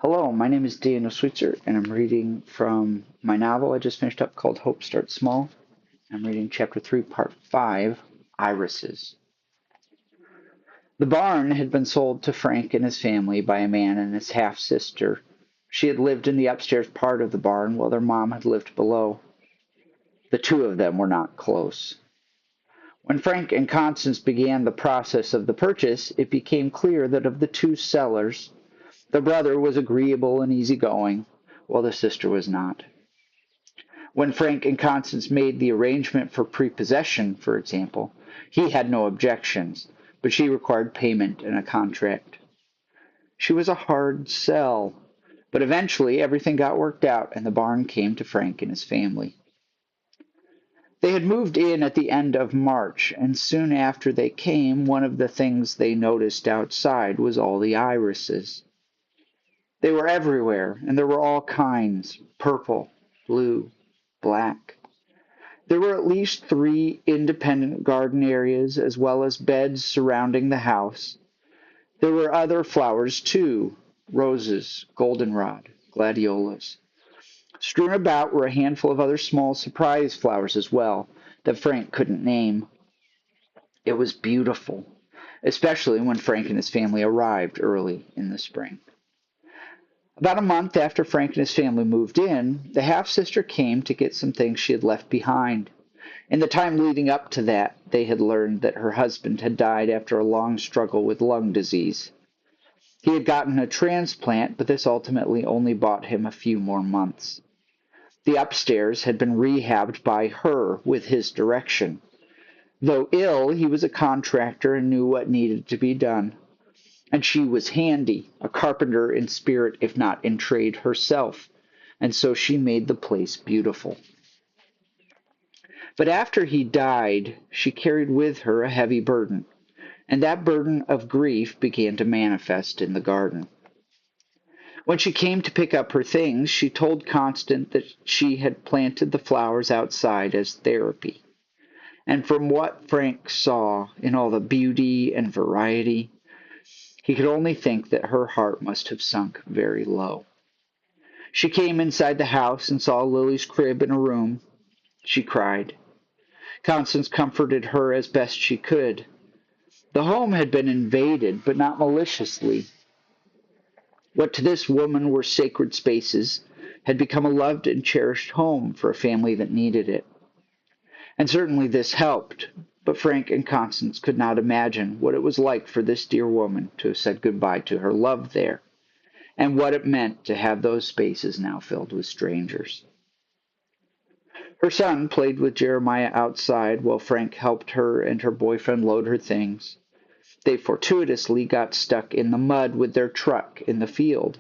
Hello, my name is Daniel Switzer, and I'm reading from my novel I just finished up called Hope Starts Small. I'm reading Chapter 3, Part 5, Irises. The barn had been sold to Frank and his family by a man and his half-sister. She had lived in the upstairs part of the barn while their mom had lived below. The two of them were not close. When Frank and Constance began the process of the purchase, it became clear that of the two sellers, the brother was agreeable and easygoing, while the sister was not. When Frank and Constance made the arrangement for prepossession, for example, he had no objections, but she required payment and a contract. She was a hard sell, but eventually everything got worked out and the barn came to Frank and his family. They had moved in at the end of March, and soon after they came, one of the things they noticed outside was all the irises. They were everywhere, and there were all kinds: purple, blue, black. There were at least 3 independent garden areas, as well as beds surrounding the house. There were other flowers, too: roses, goldenrod, gladiolas. Strewn about were a handful of other small surprise flowers as well, that Frank couldn't name. It was beautiful, especially when Frank and his family arrived early in the spring. About a month after Frank and his family moved in, the half-sister came to get some things she had left behind. In the time leading up to that, they had learned that her husband had died after a long struggle with lung disease. He had gotten a transplant, but this ultimately only bought him a few more months. The upstairs had been rehabbed by her with his direction. Though ill, he was a contractor and knew what needed to be done. And she was handy, a carpenter in spirit if not in trade herself, and so she made the place beautiful. But after he died, she carried with her a heavy burden, and that burden of grief began to manifest in the garden. When she came to pick up her things, she told Constance that she had planted the flowers outside as therapy. And from what Frank saw in all the beauty and variety, he could only think that her heart must have sunk very low. She came inside the house and saw Lily's crib in a room. She cried. Constance comforted her as best she could. The home had been invaded, but not maliciously. What to this woman were sacred spaces had become a loved and cherished home for a family that needed it. And certainly this helped, but Frank and Constance could not imagine what it was like for this dear woman to have said goodbye to her love there, and what it meant to have those spaces now filled with strangers. Her son played with Jeremiah outside while Frank helped her and her boyfriend load her things. They fortuitously got stuck in the mud with their truck in the field,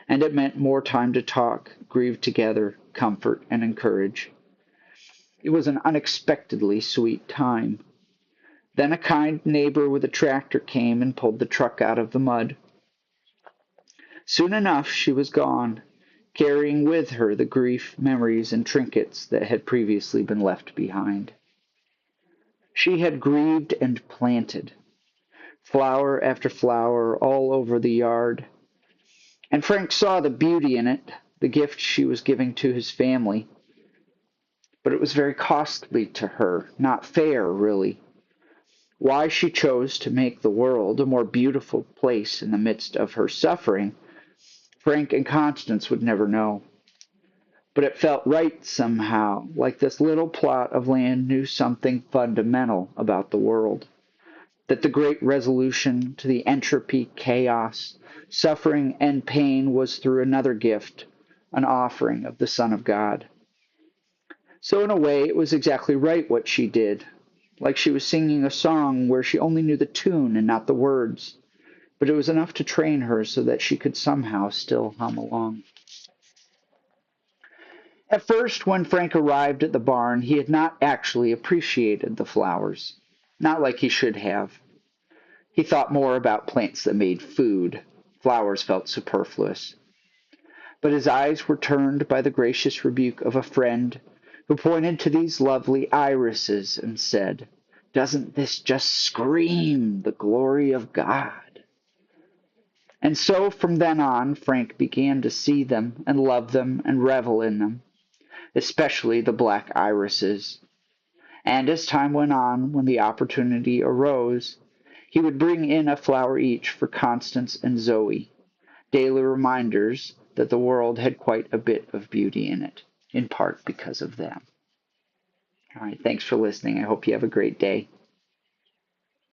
and it meant more time to talk, grieve together, comfort, and encourage. It was an unexpectedly sweet time. Then a kind neighbor with a tractor came and pulled the truck out of the mud. Soon enough she was gone, carrying with her the grief, memories, and trinkets that had previously been left behind. She had grieved and planted, flower after flower, all over the yard. And Frank saw the beauty in it, the gift she was giving to his family. But it was very costly to her, not fair, really. Why she chose to make the world a more beautiful place in the midst of her suffering, Frank and Constance would never know. But it felt right somehow, like this little plot of land knew something fundamental about the world. That the great resolution to the entropy, chaos, suffering, and pain was through another gift, an offering of the Son of God. So in a way it was exactly right what she did, like she was singing a song where she only knew the tune and not the words, but it was enough to train her so that she could somehow still hum along. At first, when Frank arrived at the barn, he had not actually appreciated the flowers, not like he should have. He thought more about plants that made food. Flowers felt superfluous. But his eyes were turned by the gracious rebuke of a friend who pointed to these lovely irises and said, "Doesn't this just scream the glory of God?" And so from then on, Frank began to see them and love them and revel in them, especially the black irises. And as time went on, when the opportunity arose, he would bring in a flower each for Constance and Zoe, daily reminders that the world had quite a bit of beauty in it, in part because of them. All right, thanks for listening. I hope you have a great day.